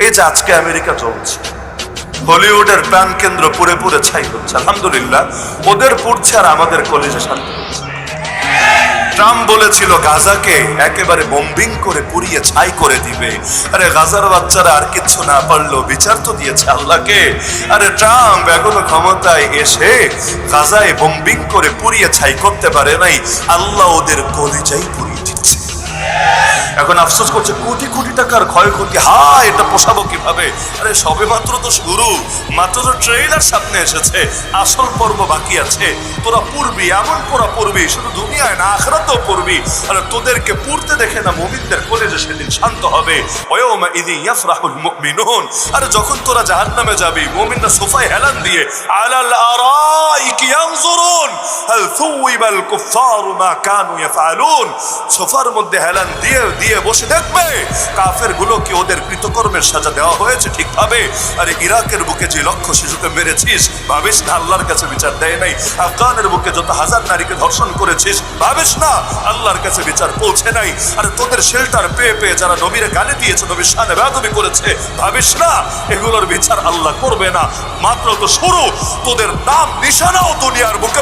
এই যে আজকে আমেরিকা চলছে, হলিউডের প্রাণ কেন্দ্র পুড়ে পুড়ে ছাই হচ্ছে, আলহামদুলিল্লাহ ওদের পুড়ছে আর আমাদের কলেজে শান্তি হচ্ছে। ট্রাম্প বলেছিল গাজাকে একেবারে বম্বিং করে পুড়িয়ে ছাই করে দিবে। আরে গাজার বাচ্চারা আর কিচ্ছু না পারলো, বিচার তো দিয়েছে আল্লাহকে। আরে ট্রাম্প এখনো ক্ষমতায় এসে গাজায় বম্বিং করে পুড়িয়ে ছাই করতে পারে নাই, আল্লাহ ওদের কলিজাই পুড়িয়ে দিচ্ছে। এখন আফসোস করছে কোটি কোটি টাকার ক্ষয়ক্ষতি, এটা পোষাবো কিভাবে? আরে সবে মাত্র তো শুরু, মাত্র তো ট্রেইলার সামনে এসেছে, আসল পর্ব বাকি আছে। তোরা পড়বি, এমন পড়া পড়বি, শুধু দুনিয়ায় না আখিরাতেও পড়বি। আর তোদেরকে পড়তে দেখে না মুমিনদের কলেজে সেদিন শান্ত হবে। ওয়াউমা ইযি ইয়াফরাহুল মুমিনুন, আর যখন তোরা জাহান্নামে যাবি, মুমিনরা সোফায় হেলান দিয়ে আলাল আরাইকি ইয়ানজুরুন হাল সুওইবাল কুফারু মা কানু ইয়াফআলুন, সোফার মধ্যে হেলান দিয়ে দিয়ে বসে দেখবে কাফের গুলো কি ওদের কৃতকর্মের সাজা দেওয়া হয়েছে ঠিকভাবে। আরে ইরাকের বুকে যে লক্ষ শিশুকে মেরেছিস, ভাবিস না আল্লাহর কাছে বিচার দেয় নাই? আফগানের বুকে যত হাজার নারীকে ধর্ষণ করেছিস, ভাবিস না আল্লাহর কাছে বিচার পৌঁছে নাই? আরে তোদের শেল্টার পেয়ে পেয়ে যারা নবীরে গালি দিয়েছে, নবীর শানে বেয়াদবি করেছে, ভাবিস না এগুলোর বিচার আল্লাহ করবে না? মাত্র তো শুরু, তোদের নাম নিশানাও দুনিয়ার বুকে